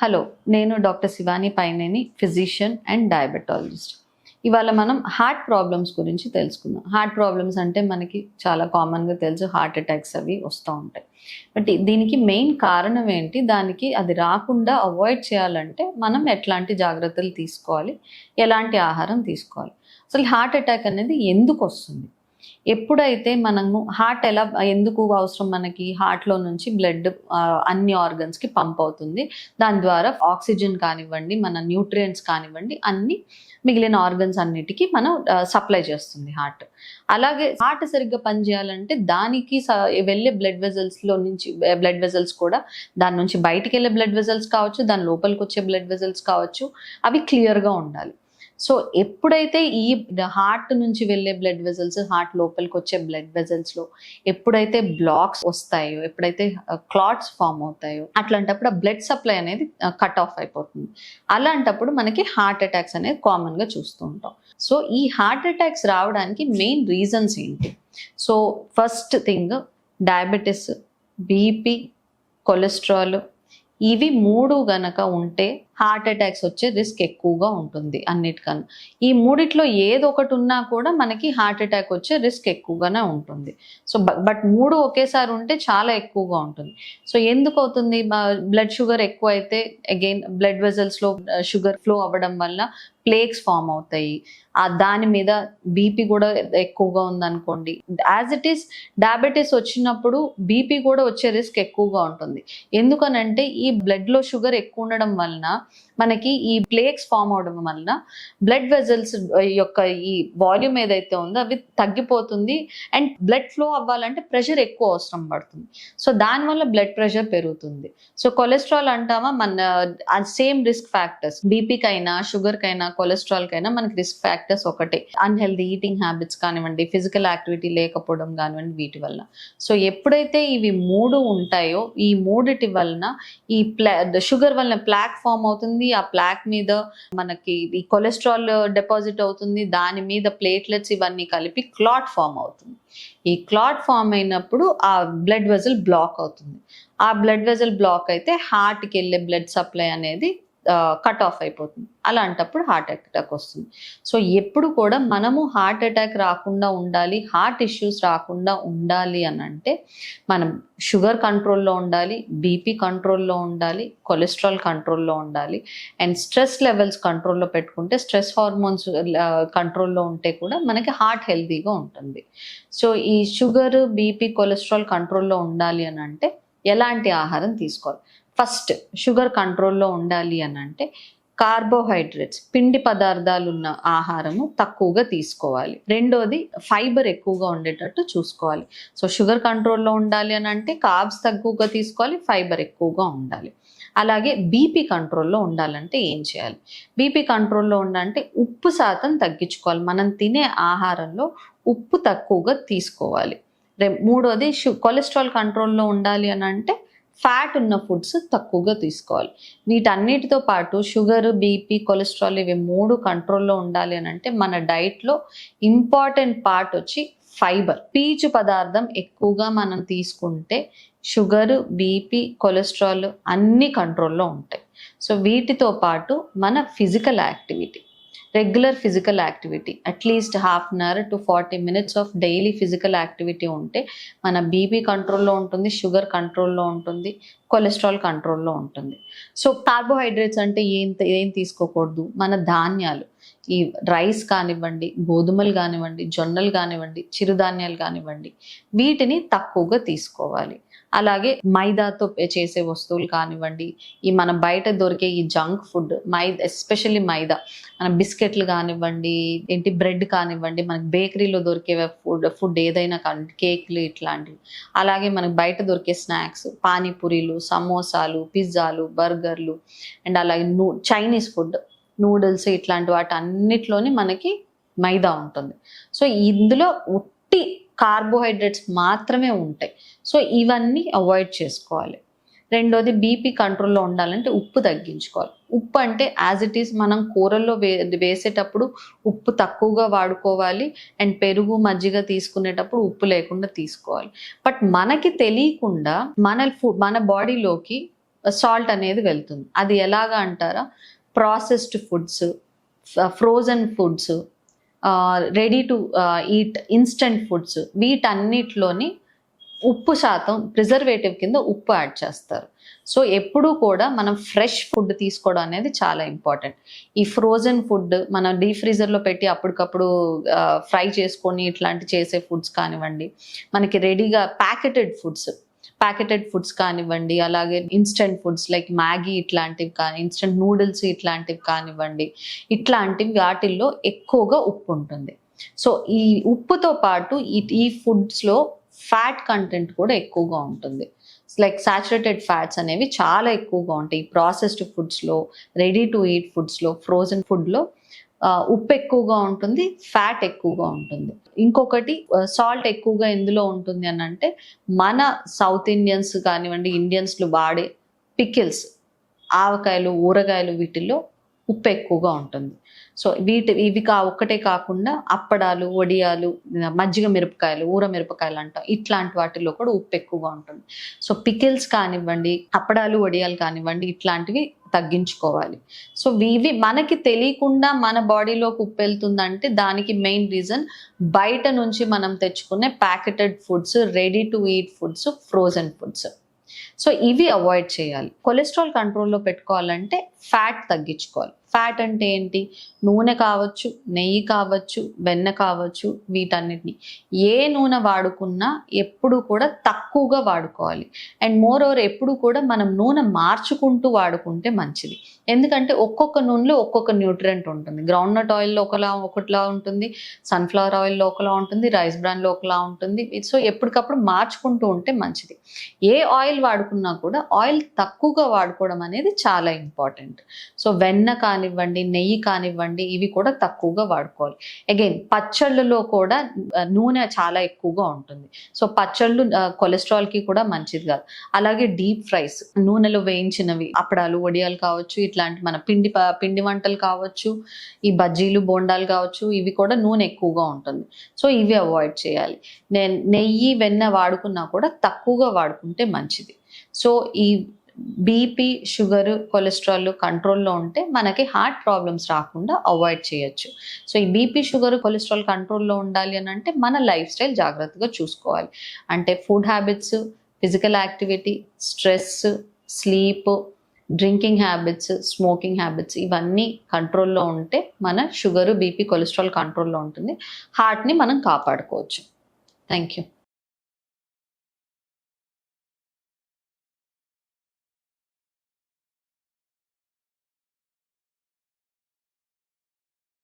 Hello, నేను doctor Shivani Paineni, physician and diabetologist. ఇవాళ మనం హార్ట్ ప్రాబ్లమ్స్ గురించి తెలుసుకుందాం. హార్ట్ ప్రాబ్లమ్స్ అంటే మనకి చాలా కామన్గా తెలుసు, హార్ట్ అటాక్స్ అవి వస్తూ ఉంటాయి. బట్ దీనికి మెయిన్ కారణం ఏంటి, దానికి అది రాకుండా అవాయిడ్ చేయాలంటే మనం ఎట్లాంటి జాగ్రత్తలు తీసుకోవాలి, ఎలాంటి ఆహారం తీసుకోవాలి, అసలు హార్ట్ అటాక్ అనేది ఎందుకు వస్తుంది, ఎప్పుడైతే మనము హార్ట్ ఎందుకు అవసరం, మనకి హార్ట్లో నుంచి బ్లడ్ అన్ని ఆర్గన్స్కి పంప్ అవుతుంది. దాని ద్వారా ఆక్సిజన్ కానివ్వండి, మన న్యూట్రియంట్స్ కానివ్వండి, అన్ని మిగిలిన ఆర్గన్స్ అన్నిటికీ మనం సప్లై చేస్తుంది హార్ట్. అలాగే హార్ట్ సరిగ్గా పనిచేయాలంటే దానికి వెళ్ళే బ్లడ్ వెజల్స్ కూడా, దాని నుంచి బయటికి వెళ్ళే బ్లడ్ వెజల్స్ కావచ్చు, దాని లోపలికి వచ్చే బ్లడ్ వెజల్స్ కావచ్చు, అవి క్లియర్గా ఉండాలి. సో ఎప్పుడైతే ఈ హార్ట్ నుంచి వెళ్ళే బ్లడ్ వెజల్స్, హార్ట్ లోపలికి వచ్చే బ్లడ్ వెజల్స్లో ఎప్పుడైతే బ్లాక్స్ వస్తాయో, ఎప్పుడైతే క్లాట్స్ ఫామ్ అవుతాయో, అట్లాంటప్పుడు ఆ బ్లడ్ సప్లై అనేది కట్ ఆఫ్ అయిపోతుంది. అలాంటప్పుడు మనకి హార్ట్ అటాక్స్ అనేది కామన్గా చూస్తూ ఉంటాం. సో ఈ హార్ట్ అటాక్స్ రావడానికి మెయిన్ రీజన్స్ ఏంటి? So first thing, diabetes, BP, cholesterol, ఇవి మూడు గనక ఉంటే హార్ట్ అటాక్స్ వచ్చే రిస్క్ ఎక్కువగా ఉంటుంది అన్నిటికన్నా. ఈ మూడిట్లో ఏదో ఒకటి ఉన్నా కూడా మనకి హార్ట్ అటాక్ వచ్చే రిస్క్ ఎక్కువగానే ఉంటుంది. సో బట్ మూడు ఒకేసారి ఉంటే చాలా ఎక్కువగా ఉంటుంది. సో ఎందుకు అవుతుంది? బ్లడ్ షుగర్ ఎక్కువ అయితే అగైన్ బ్లడ్ వెజల్స్లో షుగర్ ఫ్లో అవ్వడం వల్ల ప్లేక్స్ ఫామ్ అవుతాయి. దాని మీద బీపీ కూడా ఎక్కువగా ఉందనుకోండి, యాజ్ ఇట్ ఈస్ డయాబెటీస్ వచ్చినప్పుడు బీపీ కూడా వచ్చే రిస్క్ ఎక్కువగా ఉంటుంది. ఎందుకనంటే ఈ బ్లడ్లో షుగర్ ఎక్కువ ఉండడం వలన మనకి ఈ ప్లేక్స్ ఫామ్ అవడం వలన బ్లడ్ వెజల్స్ యొక్క ఈ వాల్యూమ్ ఏదైతే ఉందో అవి తగ్గిపోతుంది. అండ్ బ్లడ్ ఫ్లో అవ్వాలంటే ప్రెషర్ ఎక్కువ అవసరం పడుతుంది. సో దానివల్ల బ్లడ్ ప్రెషర్ పెరుగుతుంది. సో కొలెస్ట్రాల్ అంటామా, మన సేమ్ రిస్క్ ఫ్యాక్టర్స్, బీపీకైనా షుగర్కైనా కొలెస్ట్రాల్కైనా మనకి రిస్క్ ఫ్యాక్టర్స్ ఒకటే. అన్హెల్దీ ఈటింగ్ హ్యాబిట్స్ కానివ్వండి, ఫిజికల్ యాక్టివిటీ లేకపోవడం కానివ్వండి, వీటి వల్ల. సో ఎప్పుడైతే ఇవి మూడు ఉంటాయో, ఈ మూడిటి వలన ఈ షుగర్ వలన ప్లాక్ ఫామ్ అవుతుంది. ఆ ప్లాక్ మీద మనకి ఈ కొలెస్ట్రాల్ డిపాజిట్ అవుతుంది. దాని మీద ప్లేట్లెట్స్ ఇవన్నీ కలిపి క్లాట్ ఫామ్ అవుతుంది. ఈ క్లాట్ ఫామ్ అయినప్పుడు ఆ బ్లడ్ వెజల్ బ్లాక్ అవుతుంది. ఆ బ్లడ్ వెజల్ బ్లాక్ అయితే హార్ట్కి వెళ్ళే బ్లడ్ సప్లై అనేది కట్ ఆఫ్ అయిపోతుంది. అలాంటప్పుడు హార్ట్ అటాక్ వస్తుంది. సో ఎప్పుడు కూడా మనము హార్ట్ అటాక్ రాకుండా ఉండాలి, హార్ట్ ఇష్యూస్ రాకుండా ఉండాలి అని అంటే మనం షుగర్ కంట్రోల్లో ఉండాలి, బీపీ కంట్రోల్లో ఉండాలి, కొలెస్ట్రాల్ కంట్రోల్లో ఉండాలి, అండ్ స్ట్రెస్ లెవెల్స్ కంట్రోల్లో పెట్టుకుంటే, స్ట్రెస్ హార్మోన్స్ కంట్రోల్లో ఉంటే కూడా మనకి హార్ట్ హెల్తీగా ఉంటుంది. సో ఈ షుగర్, బీపీ, కొలెస్ట్రాల్ కంట్రోల్లో ఉండాలి అని అంటే ఎలాంటి ఆహారం తీసుకోవాలి? ఫస్ట్, షుగర్ కంట్రోల్లో ఉండాలి అని అంటే కార్బోహైడ్రేట్స్, పిండి పదార్థాలు ఉన్న ఆహారము తక్కువగా తీసుకోవాలి. రెండోది, ఫైబర్ ఎక్కువగా ఉండేటట్టు చూసుకోవాలి. సో షుగర్ కంట్రోల్లో ఉండాలి అని అంటే కార్బ్స్ తక్కువగా తీసుకోవాలి, ఫైబర్ ఎక్కువగా ఉండాలి. అలాగే బీపీ కంట్రోల్లో ఉండాలంటే ఏం చేయాలి? బీపీ కంట్రోల్లో ఉండాలంటే ఉప్పు శాతం తగ్గించుకోవాలి. మనం తినే ఆహారంలో ఉప్పు తక్కువగా తీసుకోవాలి. మూడోది, కొలెస్ట్రాల్ కంట్రోల్లో ఉండాలి అని అంటే ఫ్యాట్ ఉన్న ఫుడ్స్ తక్కువగా తీసుకోవాలి. వీటన్నిటితో పాటు షుగర్, బీపీ, కొలెస్ట్రాల్, ఇవి మూడు కంట్రోల్లో ఉండాలి అని అంటే మన డైట్లో ఇంపార్టెంట్ పార్ట్ వచ్చి ఫైబర్. పీచు పదార్థం ఎక్కువగా మనం తీసుకుంటే షుగర్, బీపీ, కొలెస్ట్రాల్ అన్ని కంట్రోల్లో ఉంటాయి. సో వీటితో పాటు మన physical activity, regular physical activity, at least 1/2 hour to 40 minutes of daily physical activity ఉంటే మన బీపీ కంట్రోల్లో ఉంటుంది, షుగర్ కంట్రోల్లో ఉంటుంది, కొలెస్ట్రాల్ కంట్రోల్లో ఉంటుంది. సో కార్బోహైడ్రేట్స్ అంటే ఏం తీసుకోకూడదు? మన ధాన్యాలు, ఈ రైస్ కానివ్వండి, గోధుమలు కానివ్వండి, జొన్నలు కానివ్వండి, చిరుధాన్యాలు కానివ్వండి, వీటిని తక్కువగా తీసుకోవాలి. అలాగే మైదాతో చేసే వస్తువులు కానివ్వండి, ఈ మన బయట దొరికే ఈ జంక్ ఫుడ్, ఎస్పెషల్లీ మైదా, మన బిస్కెట్లు కానివ్వండి, బ్రెడ్ కానివ్వండి, మనకి బేకరీలో దొరికే ఫుడ్ ఏదైనా కానివ్వండి, కేక్లు ఇట్లాంటివి. అలాగే మనకు బయట దొరికే స్నాక్స్, పానీపూరీలు, సమోసాలు, పిజ్జాలు, బర్గర్లు, అండ్ అలాగే చైనీస్ ఫుడ్, నూడిల్స్, ఇట్లాంటి వాటి అన్నిట్లోని మనకి మైదా ఉంటుంది. సో ఇందులో ఉట్టి కార్బోహైడ్రేట్స్ మాత్రమే ఉంటాయి. సో ఇవన్నీ అవాయిడ్ చేసుకోవాలి. రెండోది, బీపీ కంట్రోల్లో ఉండాలంటే ఉప్పు తగ్గించుకోవాలి. ఉప్పు అంటే యాజ్ ఇట్ ఈస్ మనం కూరల్లో వేసేటప్పుడు ఉప్పు తక్కువగా వాడుకోవాలి. అండ్ పెరుగు, మజ్జిగ తీసుకునేటప్పుడు ఉప్పు లేకుండా తీసుకోవాలి. బట్ మనకి తెలియకుండా మన బాడీలోకి సాల్ట్ అనేది వెళ్తుంది. అది ఎలాగా అంటారా, processed foods, frozen foods, ready to eat instant foods, వీటన్నిటిలోని ఉప్పు శాతం ప్రిజర్వేటివ్ కింద ఉప్పు యాడ్ చేస్తారు. సో ఎప్పుడూ కూడా మనం ఫ్రెష్ ఫుడ్ తీసుకోవడం అనేది చాలా ఇంపార్టెంట్. ఈ ఫ్రోజన్ ఫుడ్ మనం డీప్ ఫ్రీజర్లో పెట్టి అప్పటికప్పుడు ఫ్రై చేసుకొని ఇట్లాంటి చేసే ఫుడ్స్ కానివ్వండి, మనకి రెడీగా ప్యాకెటెడ్ ఫుడ్స్ కానివ్వండి, అలాగే ఇన్స్టెంట్ ఫుడ్స్ లైక్ మ్యాగీ ఇట్లాంటివి కానీ, ఇన్స్టెంట్ నూడిల్స్ ఇట్లాంటివి కానివ్వండి, ఇట్లాంటివి వాటిల్లో ఎక్కువగా ఉప్పు ఉంటుంది. సో ఈ ఉప్పుతో పాటు ఈ ఫుడ్స్లో ఫ్యాట్ కంటెంట్ కూడా ఎక్కువగా ఉంటుంది. లైక్ సాచురేటెడ్ ఫ్యాట్స్ అనేవి చాలా ఎక్కువగా ఉంటాయి ఈ ప్రాసెస్డ్ ఫుడ్స్లో, రెడీ టు ఈట్ ఫుడ్స్లో, ఫ్రోజన్ ఫుడ్లో ఉప్పు ఎక్కువగా ఉంటుంది, ఫ్యాట్ ఎక్కువగా ఉంటుంది. ఇంకొకటి సాల్ట్ ఎక్కువగా ఎందులో ఉంటుంది అని అంటే, మన సౌత్ ఇండియన్స్ కానివ్వండి, ఇండియన్స్లు వాడే పికిల్స్, ఆవకాయలు, ఊరగాయలు, వీటిల్లో ఉప్పు ఎక్కువగా ఉంటుంది. సో ఇవి ఒక్కటే కాకుండా అప్పడాలు, వడియాలు, మజ్జిగ మిరపకాయలు, ఊర మిరపకాయలు అంటాం, ఇట్లాంటి వాటిల్లో కూడా ఉప్పు ఎక్కువగా ఉంటుంది. సో పికిల్స్ కానివ్వండి, అప్పడాలు, వడియాలు కానివ్వండి, ఇట్లాంటివి తగ్గించుకోవాలి. సో ఇవి మనకి తెలియకుండా మన బాడీలోకి ఉప్పు వెళ్తుందంటే దానికి మెయిన్ రీజన్ బయట నుంచి మనం తెచ్చుకునే packeted foods, ready to eat foods, frozen foods. So ఇవి అవాయిడ్ చేయాలి. కొలెస్ట్రాల్ కంట్రోల్లో పెట్టుకోవాలంటే ఫ్యాట్ తగ్గించుకోవాలి. ఫ్యాట్ అంటే ఏంటి, నూనె కావచ్చు, నెయ్యి కావచ్చు, వెన్న కావచ్చు, వీటన్నిటిని ఏ నూనె వాడుకున్నా ఎప్పుడు కూడా తక్కువగా వాడుకోవాలి. అండ్ మోర్ ఓవర్ ఎప్పుడు కూడా మనం నూనె మార్చుకుంటూ వాడుకుంటే మంచిది. ఎందుకంటే ఒక్కొక్క నూనెలో ఒక్కొక్క న్యూట్రియంట్ ఉంటుంది. గ్రౌండ్నట్ ఆయిల్లో ఒకలా ఉంటుంది, సన్ఫ్లవర్ ఆయిల్లో ఒకలా ఉంటుంది, రైస్ బ్రాన్లో ఒకలా ఉంటుంది. సో ఎప్పటికప్పుడు మార్చుకుంటూ ఉంటే మంచిది. ఏ ఆయిల్ వాడుకున్నా కూడా ఆయిల్ తక్కువగా వాడుకోవడం అనేది చాలా ఇంపార్టెంట్. సో వెన్న కానివ్వండి, నెయ్యి కానివ్వండి, ఇవి కూడా తక్కువగా వాడుకోవాలి. అగైన్ పచ్చళ్ళలో కూడా నూనె చాలా ఎక్కువగా ఉంటుంది. సో పచ్చళ్ళు కొలెస్ట్రాల్కి కూడా మంచిది కాదు. అలాగే డీప్ ఫ్రైస్, నూనెలో వేయించినవి, అప్పడాలు, వడియాలు కావచ్చు, ఇట్లాంటి మన పిండి వంటలు కావచ్చు, ఈ బజ్జీలు, బోండాలు కావచ్చు, ఇవి కూడా నూనె ఎక్కువగా ఉంటుంది. సో ఇవి అవాయిడ్ చేయాలి. నెయ్యి, వెన్న వాడుకున్నా కూడా తక్కువగా వాడుకుంటే మంచిది. సో ఈ బీపీ, షుగర్, కొలెస్ట్రాల్ కంట్రోల్లో ఉంటే మనకి హార్ట్ ప్రాబ్లమ్స్ రాకుండా అవాయిడ్ చేయొచ్చు. సో ఈ బీపీ, షుగర్, కొలెస్ట్రాల్ కంట్రోల్లో ఉండాలి అని అంటే మన లైఫ్ స్టైల్ జాగ్రత్తగా చూసుకోవాలి. అంటే food habits, physical activity, stress, sleep, drinking habits, smoking habits, ఇవన్నీ కంట్రోల్లో ఉంటే మన షుగర్, బీపీ, కొలెస్ట్రాల్ కంట్రోల్లో ఉంటుంది. హార్ట్ని మనం కాపాడుకోవచ్చు. Thank you.